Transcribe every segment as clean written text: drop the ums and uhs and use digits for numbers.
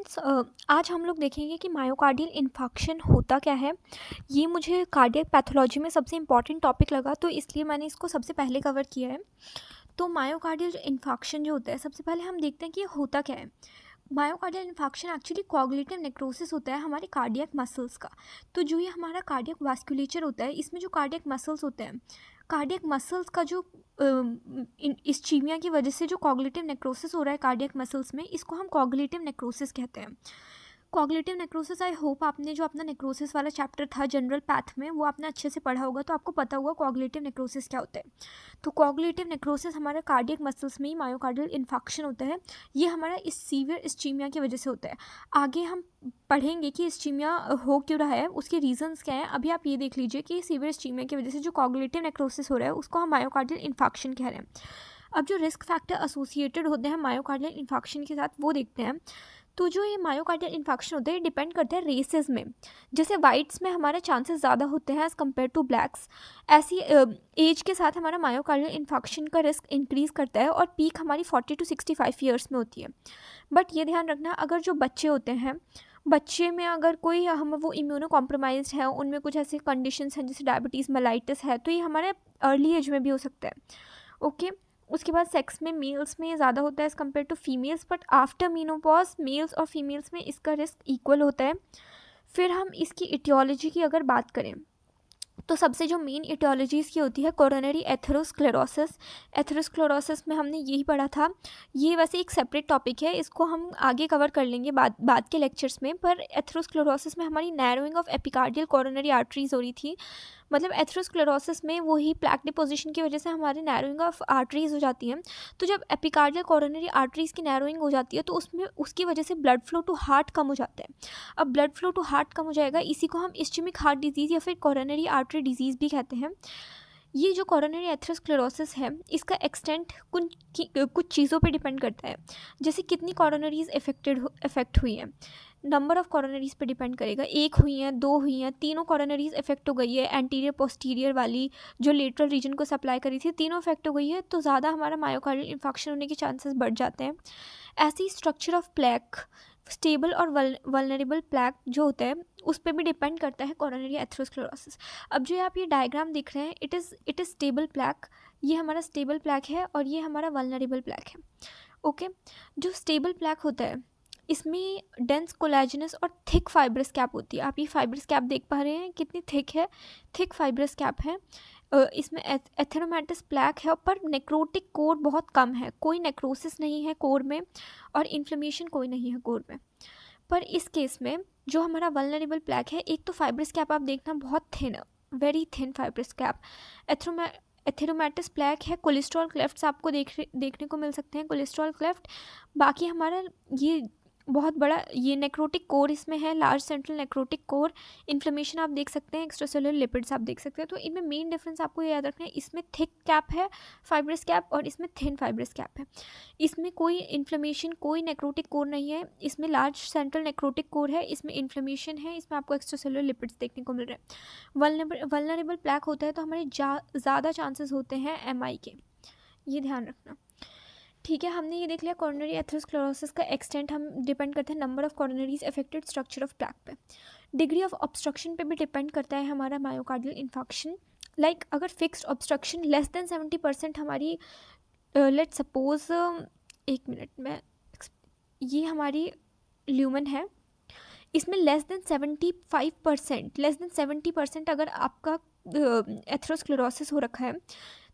Students, आज हम लोग देखेंगे कि मायोकार्डियल इन्फार्क्शन होता क्या है। ये मुझे कार्डियक पैथोलॉजी में सबसे इम्पॉर्टेंट टॉपिक लगा, तो इसलिए मैंने इसको सबसे पहले कवर किया है। तो मायोकार्डियल इन्फार्क्शन जो होता है, सबसे पहले हम देखते हैं कि ये होता क्या है। Myocardial infarction actually cognitive necrosis होता है हमारे कार्डियक मसल्स का। तो जो ये हमारा कार्डियक वास्कुलेचर होता है, इसमें जो कार्डियक मसल्स होते हैं, कार्डियक मसल्स का जो इस्चीमिया की वजह से जो कॉग्निटिव नेक्रोसिस हो रहा है कार्डियक मसल्स में, इसको हम कॉग्निटिव नेक्रोसिस कहते हैं। कॉग्निटिव नेक्रोसिस, आई होप आपने जो अपना नेक्रोसिस वाला चैप्टर था जनरल पैथ में, वो आपने अच्छे से पढ़ा होगा, तो आपको पता होगा कॉग्निटिव नेक्रोसिस क्या होता है। तो कॉग्निटिव नेक्रोसिस हमारे कार्डियक मसल्स में ही मायोकार्डियल इन्फार्क्शन होता है। ये हमारा इस सीवियर इस्चीमिया की वजह से होता है। आगे हम पढ़ेंगे कि इस्चीमिया हो क्यों रहा है, उसके रीजंस क्या हैं। अभी आप ये देख लीजिए कि सीवियर इस्चीमिया की वजह से जो कॉग्निटिव नेक्रोसिस हो रहा है, उसको हम मायोकार्डियल इन्फार्क्शन कह रहे हैं। अब जो रिस्क फैक्टर एसोसिएटेड होते हैं मायोकार्डियल इन्फार्क्शन के साथ, वो देखते हैं। तो जो ये मायोकार्डियल इन्फार्क्शन होता है, ये डिपेंड करता है रेसेस में। जैसे वाइट्स में हमारे चांसेस ज़्यादा होते हैं एज़ कम्पेयर टू ब्लैक्स, ऐसी एज के साथ हमारा मायोकार्डियल इन्फार्क्शन का रिस्क इंक्रीज़ करता है, और पीक हमारी 40 to 65 ईयर्स में होती है। बट ये ध्यान रखना, अगर जो बच्चे होते हैं, बच्चे में अगर कोई हम वो इम्यूनो कॉम्प्रोमाइज्ड है, उनमें कुछ ऐसी कंडीशंस हैं जैसे डायबिटीज़ मेलाइटिस है, तो ये हमारे अर्ली एज में भी हो सकता है। ओके। उसके बाद सेक्स में मेल्स में ज़्यादा होता है as compare to females, but after menopause males और फीमेल्स में इसका रिस्क इक्वल होता है। फिर हम इसकी इटियोलॉजी की अगर बात करें, तो सबसे जो मेन इटियोलॉजीज़ की होती है कोरोनरी एथेरोस्क्लेरोसिस। एथेरोस्क्लेरोसिस में हमने यही पढ़ा था। ये वैसे एक सेपरेट टॉपिक है, इसको हम आगे कवर कर लेंगे बाद के लेक्चर्स में। पर एथेरोस्क्लेरोसिस में हमारी narrowing of epicardial coronary arteries हो रही थी। मतलब एथेरोस्क्लेरोसिस में वही प्लैक डिपोजिशन की वजह से हमारे नैरोइंग ऑफ आर्टरीज हो जाती हैं। तो जब एपिकार्डियल कोरोनरी आर्टरीज की नैरोइंग हो जाती है, तो उसमें उसकी वजह से ब्लड फ्लो टू हार्ट कम हो जाता है। अब ब्लड फ्लो टू हार्ट कम हो जाएगा, इसी को हम इस्चेमिक हार्ट डिजीज़ या फिर कोरोनरी आर्टरी डिजीज़ भी कहते हैं। ये जो कोरोनरी एथेरोस्क्लेरोसिस है, इसका एक्सटेंट कुछ चीज़ों पे डिपेंड करता है। जैसे कितनी कोरोनरीज इफेक्ट हुई हैं, नंबर ऑफ कोरोनरीज पे डिपेंड करेगा। एक हुई हैं, दो हुई हैं, तीनों कोरोनरीज इफेक्ट हो गई है, एंटीरियर पोस्टीरियर वाली जो लेटरल रीजन को सप्लाई करी थी, तीनों इफेक्ट हो गई है, तो ज़्यादा हमारा मायोकार्डियल इन्फार्क्शन होने के चांसेस बढ़ जाते हैं। ऐसे ही स्ट्रक्चर ऑफ प्लैक, स्टेबल और वल्नरेबल प्लैक जो होता है, उस पर भी डिपेंड करता है कोरोनरी एथेरोस्क्लेरोसिस। अब जो आप ये डायग्राम देख रहे हैं, इट इज़ स्टेबल प्लैक। ये हमारा स्टेबल प्लैक है और ये हमारा वल्नरेबल प्लैक है। ओके। जो स्टेबल प्लैक होता है, इसमें डेंस कोलेजनस और थिक फाइब्रस कैप होती है। आप ये फाइब्रस कैप देख पा रहे हैं, कितनी थिक है, थिक फाइब्रस कैप है। इसमें एथेरोमेटस प्लैक है, पर नेक्रोटिक कोर बहुत कम है, कोई नेक्रोसिस नहीं है कोर में, और इन्फ्लेमेशन कोई नहीं है कोर में। पर इस केस में जो हमारा वल्नरेबल प्लैक है, एक तो फाइब्रस कैप आप देखना बहुत thin, very thin fibrous cap. Atheromatous plaque है। कोलेस्ट्रॉल क्लेफ्ट्स आपको देखने को मिल सकते हैं, कोलेस्ट्रॉल क्लेफ्ट। बाकी हमारा ये बहुत बड़ा ये नेक्रोटिक कोर इसमें है, large central necrotic core. Inflammation आप देख सकते हैं, एक्स्ट्रासेलुलर लिपिड्स आप देख सकते हैं। तो इनमें मेन डिफरेंस आपको याद रखना है, इसमें थिक कैप है फाइब्रस कैप, और इसमें थिन फाइब्रस कैप है। इसमें कोई इन्फ्लेमेशन, कोई नेक्रोटिक कोर नहीं है, इसमें लार्ज सेंट्रल नेक्रोटिक कोर है, इसमें इन्फ्लेमेशन है, इसमें आपको एक्स्ट्रासेलुलर लिपिड्स देखने को मिल रहे हैं। वल्नरेबल प्लैक होता है तो हमारे ज़्यादा चांसेस होते हैं MI के, ये ध्यान रखना। ठीक है, हमने ये देख लिया कोरोनरी एथेरोस्क्लेरोसिस का एक्सटेंट। हम डिपेंड करते हैं number of coronaries affected, structure of plaque पे। डिग्री ऑफ ऑब्स्ट्रक्शन पे भी डिपेंड करता है हमारा मायोकार्डियल इन्फार्क्शन। लाइक अगर फिक्स्ड ऑब्स्ट्रक्शन लेस देन 70% हमारी, लेट सपोज, एक मिनट में, ये हमारी ल्यूमन है, इसमें लेस देन 70% अगर आपका एथेरोस्क्लेरोसिस हो रखा है,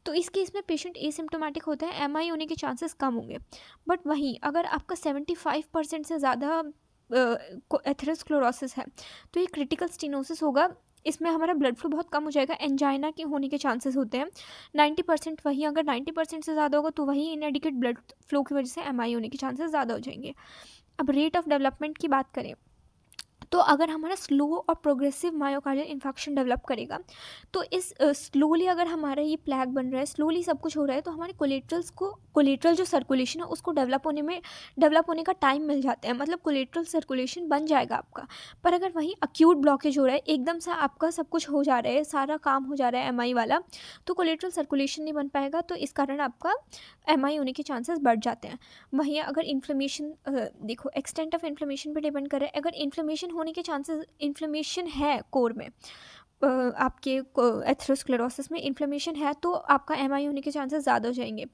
तो इस केस में पेशेंट एसिम्प्टोमेटिक होता है, MI होने के चांसेस कम होंगे। बट वहीं अगर आपका 75% से ज़्यादा एथेरोस्क्लेरोसिस है, तो ये क्रिटिकल स्टेनोसिस होगा। इसमें हमारा ब्लड फ्लो बहुत कम हो जाएगा, एंजाइना के होने के चांसेस होते हैं 90%। वहीं अगर 90% से ज़्यादा होगा, तो वहीं इनएडिक्वेट ब्लड फ्लो की वजह से MI होने के चांसेस ज़्यादा हो जाएंगे। अब रेट ऑफ डेवलपमेंट की बात करें, तो अगर हमारा स्लो और प्रोग्रेसिव मायोकार्डियल इन्फेक्शन डेवलप करेगा, तो इस स्लोली अगर हमारा ये प्लैक बन रहा है, स्लोली सब कुछ हो रहा है, तो हमारे कोलेट्रल जो सर्कुलेशन है उसको डेवलप होने का टाइम मिल जाता है, मतलब कोलेट्रल सर्कुलेशन बन जाएगा आपका। पर अगर वहीं अक्यूट ब्लॉकेज हो रहा है, एकदम से आपका सब कुछ हो जा रहा है, सारा काम हो जा रहा है एमआई वाला, तो कोलेट्रल सर्कुलेशन नहीं बन पाएगा, तो इस कारण आपका एमआई होने के चांसेस बढ़ जाते हैं। वहीं अगर इन्फ्लेमेशन, देखो एक्सटेंट ऑफ इन्फ्लेमेशन पे डिपेंड कर रहा है। अगर इन्फ्लेमेशन होने के चांसेस, इन्फ्लेमेशन है कोर में, आपके एथेरोस्क्लेरोसिस में इन्फ्लेमेशन है, तो आपका एमआई होने के चांसेस ज़्यादा हो जाएंगे।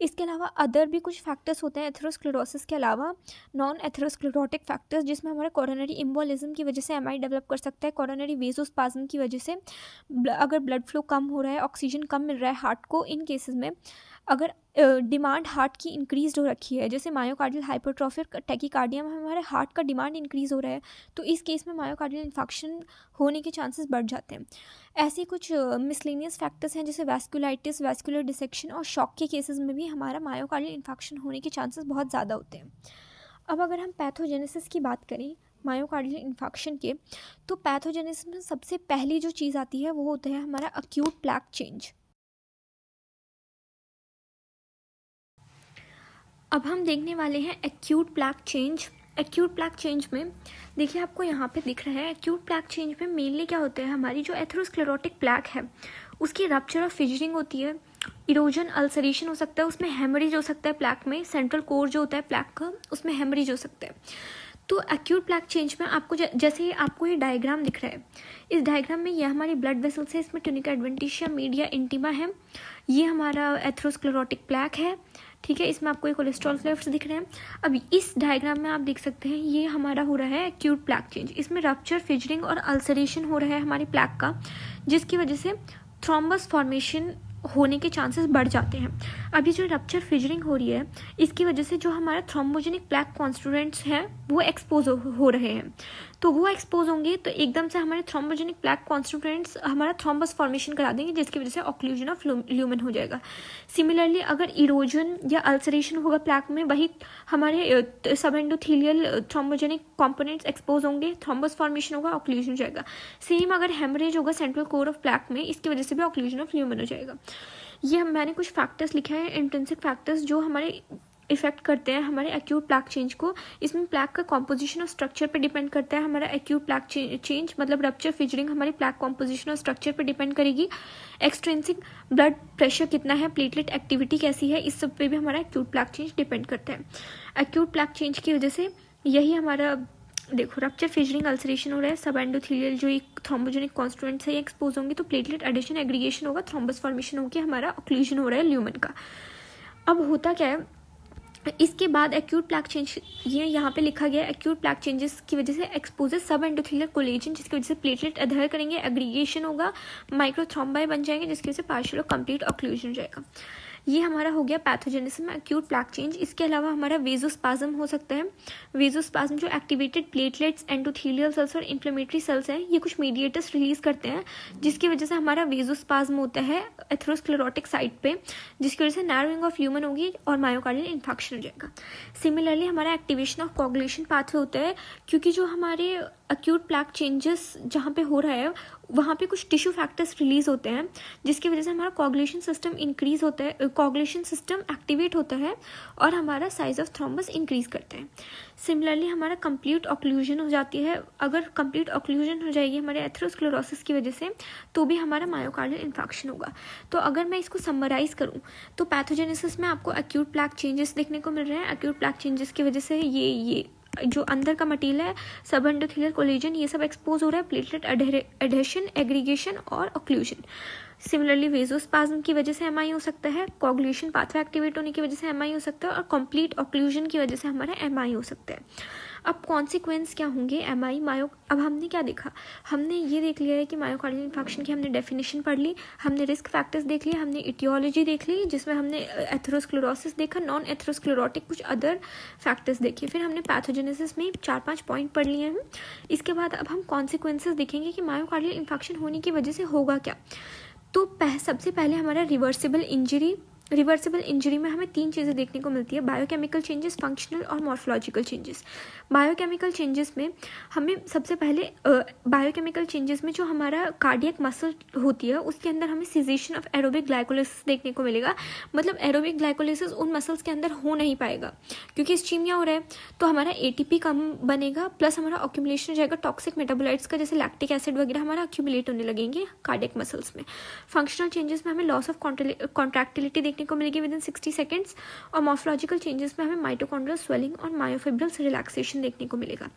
इसके अलावा अदर भी कुछ फैक्टर्स होते हैं एथेरोस्क्लेरोसिस के अलावा, नॉन एथेरोस्क्लेरोटिक फैक्टर्स, जिसमें हमारा कोरोनरी इम्बोलिज्म की वजह से एमआई डेवलप कर सकता है, कोरोनरी वेसोस्पाज्म की वजह से, अगर ब्लड फ्लो कम हो रहा है, ऑक्सीजन कम मिल रहा है हार्ट को, इन केसेस में अगर डिमांड हार्ट की इंक्रीज हो रखी है, जैसे मायोकार्डियल हाइपरट्रॉफी टैकीकार्डिया में हमारे हार्ट का डिमांड इंक्रीज हो रहा है, तो इस केस में मायोकार्डियल इन्फेक्शन होने के चांसेस बढ़ जाते हैं। ऐसे कुछ मिसलेनियस फैक्टर्स हैं, जैसे वैस्कुलाइटिस, वैस्कुलर डिसेक्शन और शॉक के केसेस में भी हमारा मायोकार्डियल इन्फेक्शन होने के चांसेस बहुत ज़्यादा होते हैं। अब अगर हम पैथोजेनेसिस की बात करें मायोकार्डियल इन्फेक्शन के, तो पैथोजेनेसिस में सबसे पहली जो चीज़ आती है वो होता है हमारा अक्यूट प्लैक चेंज। अब हम देखने वाले हैं acute plaque change. Acute plaque change में देखिए, आपको यहाँ पे दिख रहा है, एक्यूट प्लैक चेंज में मेनली क्या होता है, हमारी जो एथेरोस्क्लेरोटिक प्लैक है उसकी रप्चर और फिजरिंग होती है, इरोजन, अल्सरेशन हो सकता है, उसमें हेमरेज हो सकता है प्लैक में, सेंट्रल कोर जो होता है प्लैक का उसमें हेमरेज हो सकता है। तो एक्यूट प्लैक चेंज में आपको जैसे आपको ये डायग्राम दिख रहा है, इस डायग्राम में ये हमारी ब्लड वेसल्स है, इसमें ट्यूनिका एडवेंटिशिया, मीडिया, इंटीमा है, ये हमारा एथेरोस्क्लेरोटिक प्लैक है, ठीक है। इसमें आपको ये कोलेस्ट्रॉल क्लेफ्ट्स दिख रहे हैं। अब इस डायग्राम में आप देख सकते हैं ये हमारा हो रहा है एक्यूट प्लैक चेंज, इसमें रप्चर, फिजरिंग और अल्सरेशन हो रहा है हमारी प्लैक का, जिसकी वजह से थ्रोम्बस फॉर्मेशन होने के चांसेस बढ़ जाते हैं। अभी जो रप्चर फिजरिंग हो रही है, इसकी वजह से जो हमारा थ्रोम्बोजेनिक प्लैक कॉन्स्टिट्यूएंट्स हैं वो एक्सपोज हो रहे हैं, तो वो एक्सपोज होंगे तो एकदम से हमारे थ्रोम्बोजेनिक प्लैक कॉन्स्टिट्यूएंट्स हमारा थ्रोम्बस फॉर्मेशन करा देंगे, जिसकी वजह से ऑक्लूजन ऑफ ल्यूमेन हो जाएगा। सिमिलरली अगर इरोजन या अल्सरेशन होगा प्लैक में, वही हमारे सब एंडोथीलियल थ्रोम्बोजेनिक कॉम्पोनेंट्स एक्सपोज होंगे, थ्रोम्बस फॉर्मेशन होगा, ऑक्लूजन हो जाएगा। सेम अगर हेमरेज होगा सेंट्रल कोर ऑफ प्लैक में, इसकी वजह से भी ऑक्लूजन ऑफ ल्यूमेन हो जाएगा। ये मैंने कुछ फैक्टर्स लिखे हैं, इंट्रिंसिक फैक्टर्स, जो हमारे इफेक्ट करते हैं हमारे एक्यूट प्लैक चेंज को। इसमें प्लैक का कॉम्पोजिशन और स्ट्रक्चर पे डिपेंड करता है हमारा एक्यूट प्लैक चेंज, मतलब रप्चर, फिजरिंग हमारी प्लैक कॉम्पोजिशन और स्ट्रक्चर पे डिपेंड करेगी। एक्सट्रिंसिक ब्लड प्रेशर कितना है, प्लेटलेट एक्टिविटी कैसी है, इस सब पे भी हमारा एक्यूट प्लैक चेंज डिपेंड करता है। एक्यूट प्लैक चेंज की वजह से यही हमारा, देखो रप्चर, फिजरिंग, अल्सरेशन हो रहा है, सब एंडोथीलियल जो एक थ्रोम्बोजेनिक कॉन्स्टिट्यूएंट्स है एक्सपोज होंगे, तो प्लेटलेट एडिशन, एग्रीगेशन होगा, थ्रोम्बस फॉर्मेशन होगी, हमारा ऑक्लूजन हो रहा है ल्यूमेन का। अब होता क्या है, इसके बाद एक्यूट प्लैक चेंज, ये यहाँ पे लिखा गया, एक्यूट प्लैक चेंजेस की वजह से एक्सपोजेस सब एंडोथेलियल कोलेजन, जिसकी वजह से प्लेटलेट अधर करेंगे, एग्रीगेशन होगा, माइक्रोथ्रोम्बाई बन जाएंगे, जिसकी वजह से पार्शियल और कंप्लीट ऑक्लूजन हो जाएगा। ये हमारा हो गया पैथोजेनेसिस में एक्यूट प्लैक चेंज। इसके अलावा हमारा वेजोस्पाज्म हो सकता है। वेजोस्पाज्म जो एक्टिवेटेड प्लेटलेट्स, एंडोथेलियल सेल्स और इन्फ्लेमेटरी सेल्स हैं, ये कुछ मीडिएटर्स रिलीज करते हैं, जिसकी वजह से हमारा वेजोस्पाज्म होता है एथेरोस्क्लेरोटिक साइट पे, जिसकी वजह से नैरोइंग ऑफ ल्यूमेन होगी और मायोकार्डियल इन्फेक्शन हो जाएगा। सिमिलरली हमारा एक्टिवेशन ऑफ कोगुलेशन पाथवे होता है, क्योंकि जो हमारे एक्यूट प्लैक चेंजेस जहाँ पे हो रहा है वहाँ पे कुछ टिश्यू फैक्टर्स रिलीज होते हैं, जिसकी वजह से हमारा कोगुलेशन सिस्टम इंक्रीज होता है, कोगुलेशन सिस्टम एक्टिवेट होता है और हमारा साइज ऑफ थ्रोम्बस इंक्रीज करता है। सिमिलरली हमारा कंप्लीट ऑक्लूजन हो जाती है। अगर कंप्लीट ऑक्लूजन हो जाएगी हमारे एथेरोस्क्लेरोसिस की वजह से, तो भी हमारा मायोकार्डियल इन्फेक्शन होगा। तो अगर मैं इसको समराइज करूँ तो पैथोजेनेसिस में आपको एक्यूट प्लैक चेंजेस देखने को मिल रहे हैं। एक्यूट प्लैक चेंजेस की वजह से ये जो अंदर का मटीरियल है, सब एंडोथेलियल कोलेजन, ये सब एक्सपोज हो रहा है, प्लेटलेट एडेशन, एग्रीगेशन और ऑक्लूजन। सिमिलरली वेजोस्पाज्म की वजह से एमआई हो सकता है, कोगुलेशन पाथवे एक्टिवेट होने की वजह से एमआई हो सकता है और कंप्लीट ऑक्लूजन की वजह से हमारा एमआई हो सकता है। अब कॉन्सिक्वेंस क्या होंगे एमआई मायो, अब हमने क्या देखा, हमने ये देख लिया है कि मायोकार्डियल इन्फेक्शन की हमने डेफिनेशन पढ़ ली, हमने रिस्क फैक्टर्स देख लिए, हमने इटियोलॉजी देख ली जिसमें हमने एथेरोस्क्लेरोसिस देखा, नॉन एथेरोस्क्लेरोटिक कुछ अदर फैक्टर्स देखे, फिर हमने पैथोजेनेसिस में 4-5 पॉइंट पढ़ लिए हैं। इसके बाद अब हम कॉन्सिक्वेंसेस देखेंगे कि मायोकार्डियल इन्फेक्शन होने की वजह से होगा क्या। तो सबसे पहले हमारा रिवर्सिबल इंजरी, रिवर्सिबल इंजरी में हमें 3 चीज़ें देखने को मिलती है, बायोकेमिकल चेंजेस, फंक्शनल और मॉर्फोलॉजिकल चेंजेस। बायोकेमिकल चेंजेस में हमें सबसे पहले बायोकेमिकल चेंजेस में जो हमारा कार्डियक मसल होती है उसके अंदर हमें सीजेशन ऑफ एरोबिक ग्लाइकोलाइसिस देखने को मिलेगा। मतलब एरोबिक ग्लाइकोलाइसिस उन मसल्स के अंदर हो नहीं पाएगा क्योंकि इस्कीमिया हो रहा है, तो हमारा एटीपी कम बनेगा, प्लस हमारा अक्यूमुलेशन हो जाएगा टॉक्सिक मेटाबोलाइट्स का, जैसे लैक्टिक एसिड वगैरह हमारा अक्यूमुलेट होने लगेंगे कार्डियक मसल्स में। फंक्शनल चेंजेस में हमें लॉस ऑफ कॉन्ट्रैक्टिलिटी देखने को मिलेगी विद इन 60 सेकेंड्स, और मॉर्फोलॉजिकल चेंजेस में हमें माइटोकॉन्ड्रियल स्वेलिंग और मायोफिब्रल्स रिलैक्सेशन देखने को मिलेगा।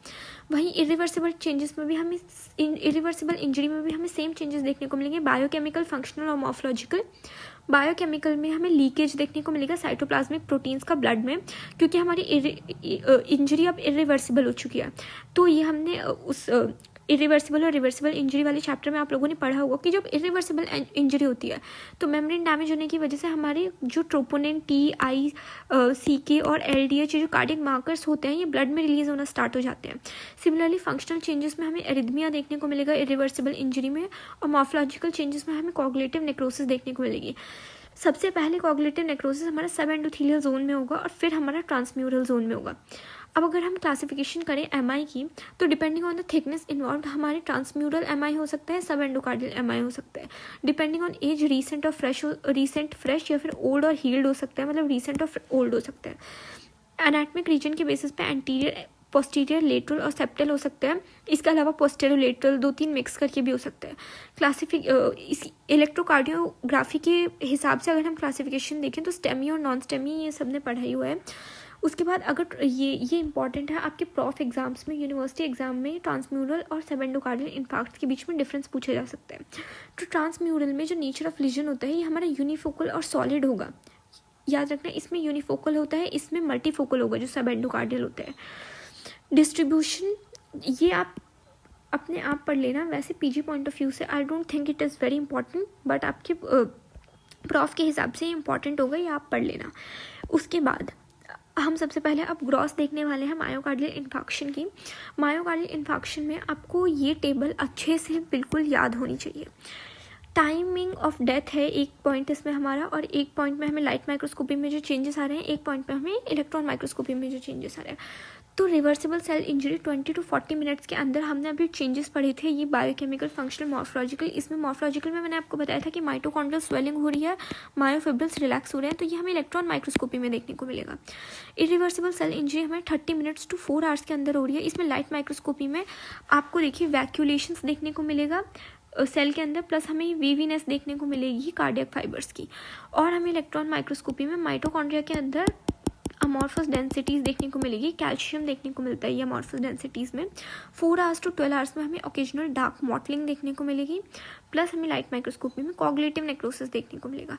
वहीं इरिवर्सिबल चेंजेस में भी हमें इरिवर्सिबल इंजरी में भी हमें सेम चेंजेस देखने को मिलेंगे, बायोकेमिकल, फंक्शनल और मॉर्फोलॉजिकल। बायोकेमिकल में हमें लीकेज देखने को मिलेगा साइटोप्लाज्मिक प्रोटीन्स का ब्लड में, क्योंकि हमारी इंजरी अब इरिवर्सिबल हो चुकी है। तो ये हमने उस इरिवर्सिबल और रिवर्सिबल इंजरी वाले चैप्टर में आप लोगों ने पढ़ा होगा कि जब इरिवर्सिबल इंजरी होती है तो मेम्ब्रेन डैमेज होने की वजह से हमारे जो ट्रोपोनिन, टी, CK और LDH जो कार्डियक मार्कर्स होते हैं ये ब्लड में रिलीज होना स्टार्ट हो जाते हैं। सिमिलरली फंक्शनल चेंजेस में हमें एरिथमिया देखने को मिलेगा इरिवर्सिबल इंजरी में, और मॉर्फोलॉजिकल चेंजेस में हमें कॉग्निटिव नेक्रोसिस देखने को मिलेगी। सबसे पहले कॉग्निटिव नेक्रोसिस हमारा सब एंडोथेलियल जोन में होगा और फिर हमारा ट्रांसम्यूरल जोन में होगा। अब अगर हम क्लासिफिकेशन करें MI की, तो depending on the thickness involve हमारे ट्रांसम्यूरल MI हो सकता है, सब एंडोकार्डियल MI हो सकता है। डिपेंडिंग ऑन एज रीसेंट और फ्रेश या फिर ओल्ड और हील्ड हो सकता है, मतलब रीसेंट और ओल्ड हो सकता है। एनाटमिक रीजन के बेसिस पे एंटीरियर, पोस्टीरियर, लेटरल और सेप्टल हो सकता है। इसके अलावा पोस्टेरो लेटरल 2-3 मिक्स करके भी हो सकता है। इस इलेक्ट्रोकार्डियोग्राफी के हिसाब से अगर हम क्लासिफिकेशन देखें तो स्टेमी और नॉन स्टेमी ये सब ने पढ़ाई हुआ है। उसके बाद अगर ये इंपॉर्टेंट है आपके प्रॉफ एग्जाम्स में, यूनिवर्सिटी एग्जाम में ट्रांसम्यूरल और सब एंडोकार्डियल इन्फार्क्ट के बीच में डिफरेंस पूछा जा सकता है। तो ट्रांसम्यूरल में जो नेचर ऑफ लीजन होता है ये हमारा यूनिफोकल और सॉलिड होगा, याद रखना। इसमें यूनिफोकल होता है, इसमें मल्टीफोकल होगा जो सब एंडोकार्डियल होता है। डिस्ट्रीब्यूशन ये आप अपने आप पढ़ लेना, वैसे PG पॉइंट ऑफ व्यू से I don't think it is very important, but आपके प्रॉफ के हिसाब से इंपॉर्टेंट होगा, ये आप पढ़ लेना। उसके बाद हम सबसे पहले अब ग्रॉस देखने वाले हैं मायोकार्डियल इन्फार्क्शन की। मायोकार्डियल इन्फार्क्शन में आपको ये टेबल अच्छे से बिल्कुल याद होनी चाहिए। टाइमिंग ऑफ डेथ है एक पॉइंट इसमें हमारा, और एक पॉइंट में हमें लाइट माइक्रोस्कोपी में जो चेंजेस आ रहे हैं, एक पॉइंट में हमें इलेक्ट्रॉन माइक्रोस्कोपी में जो चेंजेस आ रहे हैं। तो reversible cell injury 20 to 40 minutes के अंदर हमने अभी चेंजेस पढ़े थे, ये बायोकेमिकल, फंक्शनल, मॉर्फोलॉजिकल। इसमें मॉर्फोलॉजिकल में मैंने आपको बताया था कि माइटोकॉन्ड्रियल स्वेलिंग हो रही है, मायोफिब्रल्स रिलैक्स हो रहे हैं, तो ये हमें इलेक्ट्रॉन माइक्रोस्कोपी में देखने को मिलेगा। इरिवर्सिबल सेल इंजरी हमें 30 मिनट्स to 4 आवर्स के अंदर हो रही है। इसमें लाइट माइक्रोस्कोपी में आपको देखिए वैक्यूलेशंस देखने को मिलेगा सेल के अंदर, प्लस हमें वेवीनेस देखने को मिलेगी कार्डियक फाइबर्स की, और हमें इलेक्ट्रॉन माइक्रोस्कोपी में माइटोकॉन्ड्रिया के अंदर अमॉर्फस डेंसिटीज़ देखने को मिलेगी, कैल्शियम देखने को मिलता है ये अमॉर्फस डेंसिटीज़ में। 4 आवर्स to 12 आवर्स में हमें ओकेजनल डार्क मॉटलिंग देखने को मिलेगी, प्लस हमें लाइट माइक्रोस्कोपी में कॉग्निटिव नेक्रोसिस देखने को मिलेगा।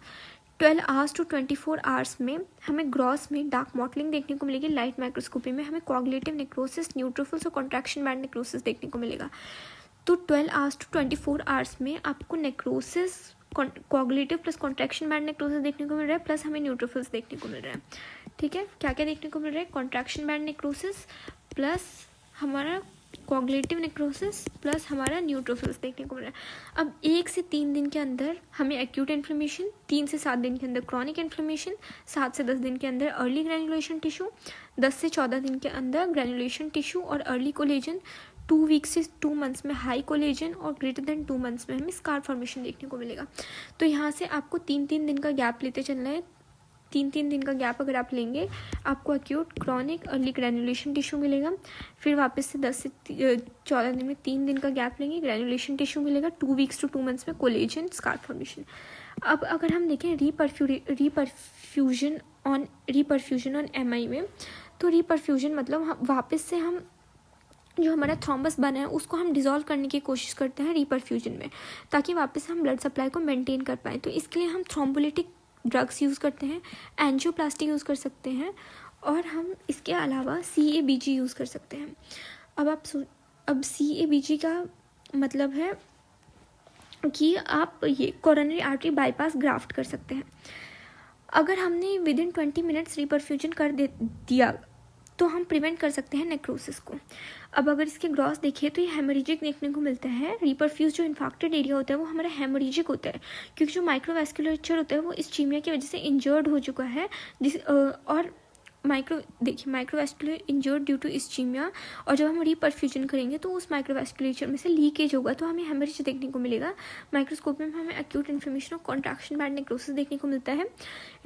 12 आवर्स to 24 आवर्स में हमें ग्रॉस में डार्क मॉटलिंग देखने को मिलेगी, लाइट माइक्रोस्कोपी में हमें कॉग्निटिव नेक्रोसिस, न्यूट्रोफिल्स और कॉन्ट्रैक्शन बैंड नेक्रोसिस देखने को मिलेगा। तो 12 आवर्स to 24 आवर्स में आपको necrosis, cognitive plus contraction band necrosis देखने को मिल रहा है, प्लस हमें न्यूट्रोफिल्स देखने को मिल रहा है। ठीक है, क्या क्या देखने को मिल रहा है? कॉन्ट्रैक्शन बैंड नेक्रोसिस प्लस हमारा कॉग्निटिव नेक्रोसिस प्लस हमारा न्यूट्रोफिल्स देखने को मिल रहा है। अब 1 से 3 दिन के अंदर हमें एक्यूट इन्फ्लेमेशन, 3 से 7 दिन के अंदर क्रॉनिक इन्फ्लेमेशन, 7 से 10 दिन के अंदर अर्ली ग्रैनुलेशन टिश्यू, 10 से 14 दिन के अंदर ग्रैनुलेशन टिश्यू और अर्ली कोलेजन, 2 वीक्स से 2 मंथ्स में हाई कोलेजन, और ग्रेटर देन 2 मंथ्स में हमें स्कार फॉर्मेशन देखने को मिलेगा। तो यहाँ से आपको 3-3 दिन का गैप लेते चलना है। 3-3 दिन का गैप अगर आप लेंगे आपको acute, chronic, early granulation tissue मिलेगा। फिर वापस से 10 से 14 दिन में 3 दिन का गैप लेंगे, ग्रैनुलेशन टिश्यू मिलेगा, 2 वीक्स to 2 मंथ्स में कोलेजन, स्कार फॉर्मेशन। अब अगर हम देखें रीपरफ्यूजन ऑन MI में, तो रीपरफ्यूजन मतलब वापस से हम जो हमारा थ्रोम्बस बना है उसको हम डिज़ोल्व करने की कोशिश करते हैं रीपरफ्यूजन में, ताकि वापस हम ब्लड सप्लाई को मेंटेन कर पाएँ। तो इसके लिए हम थ्रोम्बोलिटिक ड्रग्स यूज़ करते हैं, एंजियोप्लास्टी यूज़ कर सकते हैं, और हम इसके अलावा CABG यूज़ कर सकते हैं। अब CABG का मतलब है कि आप ये कोरोनरी आर्टरी बाईपास ग्राफ्ट कर सकते हैं। अगर हमने विद इन 20 मिनट्स रीपरफ्यूजन कर दिया तो हम प्रिवेंट कर सकते हैं नेक्रोसिस को। अब अगर इसके ग्रॉस देखिए तो ये हेमोरेजिक देखने को मिलता है। रीपरफ्यूज जो इन्फेक्टेड एरिया होता है वो हमारा हेमोरेजिक होता है, क्योंकि जो माइक्रोवैस्कुलेचर होता है वो इस्चीमिया की वजह से इंजर्ड हो चुका है, और microvascular injured due to ischaemia, और जब हम रीपरफ्यूजन करेंगे तो उस माइक्रोवैस्कुलेचर में से लीकेज होगा तो हमें हेमरेज देखने को मिलेगा। माइक्रोस्कोप में हमें एक्यूट इन्फ्लेमेशन और कॉन्ट्रैक्शन बैड नेक्रोसिस देखने को मिलता है।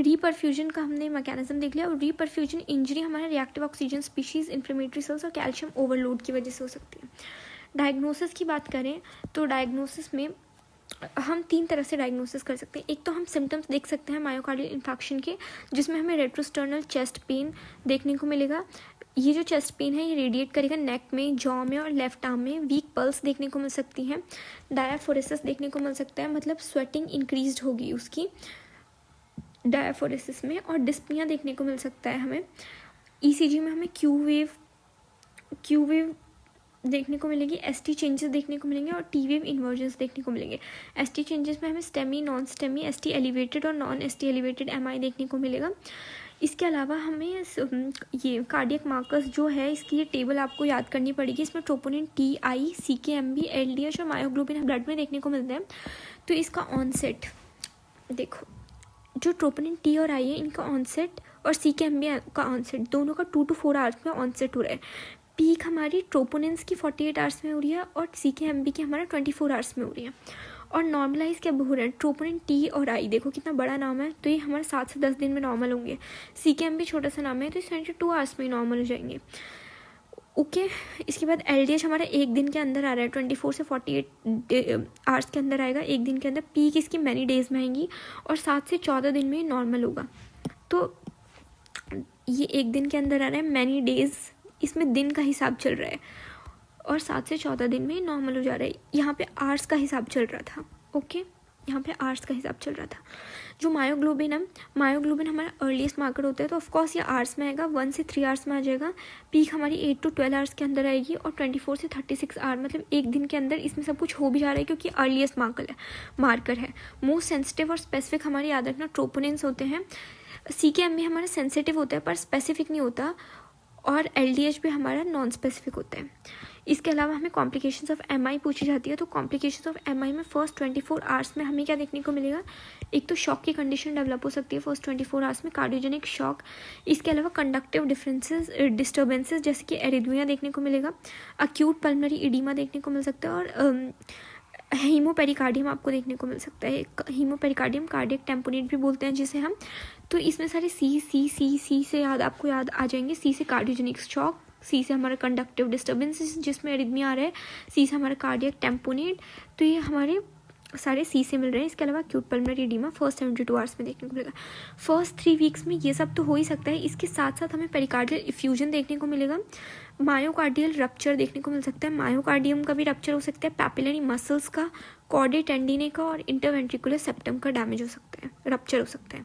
रीपरफ्यूजन का हमने मैकेनिज्म देख लिया, और रीपरफ्यूजन इंजरी हमारे reactive oxygen species, inflammatory cells और कैल्शियम ओवरलोड की वजह से हो सकती है। डायग्नोसिस की बात करें तो डायग्नोसिस में हम 3 तरह से डायग्नोसिस कर सकते हैं। एक तो हम सिम्टम्स देख सकते हैं मायोकार्डियल इन्फेक्शन के, जिसमें हमें रेट्रोस्टर्नल चेस्ट पेन देखने को मिलेगा। ये जो चेस्ट पेन है ये रेडिएट करेगा नेक में, जॉ में और लेफ्ट आर्म में। वीक पल्स देखने को मिल सकती है। डायाफोरेसिस देखने को मिल सकता है, मतलब स्वेटिंग इंक्रीज होगी उसकी डायाफोरेसिस में, और डिस्पनिया देखने को मिल सकता है हमें। ईसीजी में हमें क्यू वेव देखने को मिलेगी, एसटी चेंजेस देखने को मिलेंगे और टी वेव इन्वर्जन्स देखने को मिलेंगे। एसटी चेंजेस में हमें STEMI, non STEMI, ST elevated और नॉन एसटी एलिवेटेड एमआई देखने को मिलेगा। इसके अलावा हमें ये कार्डियक मार्कर्स जो है इसकी ये टेबल आपको याद करनी पड़ेगी। इसमें ट्रोपोनिन टी, आई, CKMB, LDH और मायोग्लोबिन ब्लड में देखने को मिलते हैं। तो इसका ऑनसेट देखो, जो ट्रोपोनिन टी और आई है इनका ऑनसेट और CKMB का ऑनसेट दोनों का 2 to 4 आवर्स में ऑनसेट हो रहा है। पीक हमारी ट्रोपोनिन्स की 48 आवर्स में हो रही है और CKMB की हमारा 24 आवर्स में हो रही है। और नॉर्मलाइज क्या हो रहा है, ट्रोपोनिन टी और आई देखो कितना बड़ा नाम है, तो ये हमारे 7 से 10 दिन में नॉर्मल होंगे। CKMB छोटा सा नाम है तो 72 आवर्स में नॉर्मल हो जाएंगे। ओके, इसके बाद LDH हमारा 1 दिन के अंदर आ रहा है, 24 से 48 आवर्स के अंदर आएगा, 1 दिन के अंदर। पीक इसकी मैनी डेज में आएंगी और 7 से 14 दिन में नॉर्मल होगा। तो ये 1 दिन के अंदर आ रहा है, मैनी डेज, इसमें दिन का हिसाब चल रहा है, और 7 से 14 दिन में नॉर्मल हो जा रहा है। यहाँ पे आवर्स का हिसाब चल रहा था। ओके, यहाँ पे आवर्स का हिसाब चल रहा था। जो मायोग्लोबिन है, मायोग्लोबिन हमारा अर्लीस्ट मार्कर होता है, तो ऑफकोर्स ये आवर्स में आएगा, 1 से 3 आवर्स में आ जाएगा। पीक हमारी 8 to 12 आवर्स के अंदर आएगी और 24 से 36 आवर, मतलब 1 दिन के अंदर इसमें सब कुछ हो भी जा रहा है, क्योंकि अर्लीस्ट मार्कर है। मोस्ट सेंसिटिव और स्पेसिफिक हमारी याद रखना ट्रोपोनिन्स होते हैं। CKMB हमारा सेंसिटिव होता है पर स्पेसिफिक नहीं होता, और LDH भी हमारा नॉन स्पेसिफिक होता है। इसके अलावा हमें कॉम्प्लिकेशंस ऑफ MI पूछी जाती है, तो कॉम्प्लिकेशंस ऑफ MI में फर्स्ट 24 आवर्स में हमें क्या देखने को मिलेगा, एक तो शॉक की कंडीशन डेवलप हो सकती है फर्स्ट 24 आवर्स में, कार्डियोजेनिक शॉक। इसके अलावा कंडक्टिव डिस्टर्बेंसेस जैसे कि एरिथमिया देखने को मिलेगा, अक्यूट पल्मोनरी इडीमा देखने को मिल सकता है, और हीमोपेरिकार्डियम आपको देखने को मिल सकता है। हीमोपेरिकार्डियम कार्डियक टेम्पोनेट भी बोलते हैं जिसे हम। तो इसमें सारे सी से आपको याद आ जाएंगे। सी से कार्डियोजेनिक शॉक, सी से हमारा कंडक्टिव डिस्टर्बेंस जिसमें एरिथमिया आ रहा है, सी से हमारा कार्डियक टेम्पोनेट, तो ये हमारे सारे सी से मिल रहे हैं। इसके अलावा acute pulmonary oedema first 72 hours में देखने को मिलेगा। फर्स्ट 3 वीक्स में ये सब तो हो ही सकता है, इसके साथ साथ हमें पेरिकार्डियल इफ्यूजन देखने को मिलेगा, मायोकार्डियल रप्चर देखने को मिल सकता है, मायोकार्डियम का भी रप्चर हो सकता है, पैपिलरी मसल्स का, कॉर्डे टेंडिने का और इंटरवेंट्रिकुलर सेप्टम का डैमेज हो सकता है, रप्चर हो सकता है।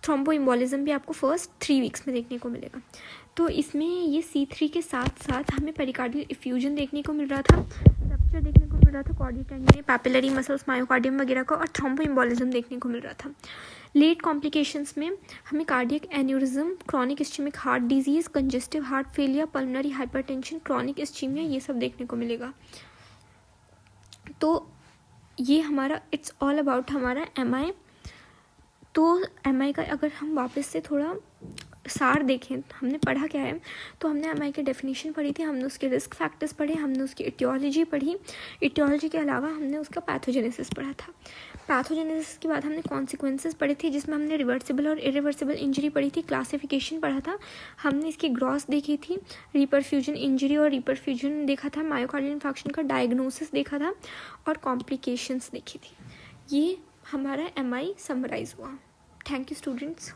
थ्रोम्बोइम्बोलिज्म भी आपको फर्स्ट 3 वीक्स में देखने को मिलेगा। तो इसमें ये C3 के साथ साथ हमें पेरिकार्डियल इफ्यूजन देखने को मिल रहा था, रप्चर देखने को मिल रहा था, कॉर्डे टेंडिने, पैपिलरी मसल्स, मायोकार्डियम वगैरह का, और थ्रोम्बोइम्बोलिज्म देखने को मिल रहा था। लेट कॉम्प्लिकेशंस में हमें cardiac aneurysm, chronic ischaemic heart disease, congestive heart failure, pulmonary hypertension, chronic ischaemia, ये सब देखने को मिलेगा। तो ये हमारा इट्स ऑल अबाउट हमारा MI। तो MI का अगर हम वापस से थोड़ा सार देखें, हमने पढ़ा क्या है, तो हमने MI की डेफिनेशन पढ़ी थी, हमने उसके रिस्क फैक्टर्स पढ़े, हमने उसकी इटियोलॉजी पढ़ी, इटियोलॉजी के अलावा हमने उसका पैथोजेनेसिस पढ़ा था। पैथोजेनेसिस के बाद हमने कॉन्सिक्वेंसेस पढ़े थे, जिसमें हमने रिवर्सिबल और इरिवर्सिबल इंजरी पढ़ी थी, क्लासिफिकेशन पढ़ा था, हमने इसकी ग्रॉस देखी थी, रिपरफ्यूजन इंजरी और रिपरफ्यूजन देखा था, मायोकार्डियल इन्फेक्शन का डायग्नोसिस देखा था, और कॉम्प्लिकेशंस देखी थी। ये हमारा MI समराइज हुआ। Thank you students.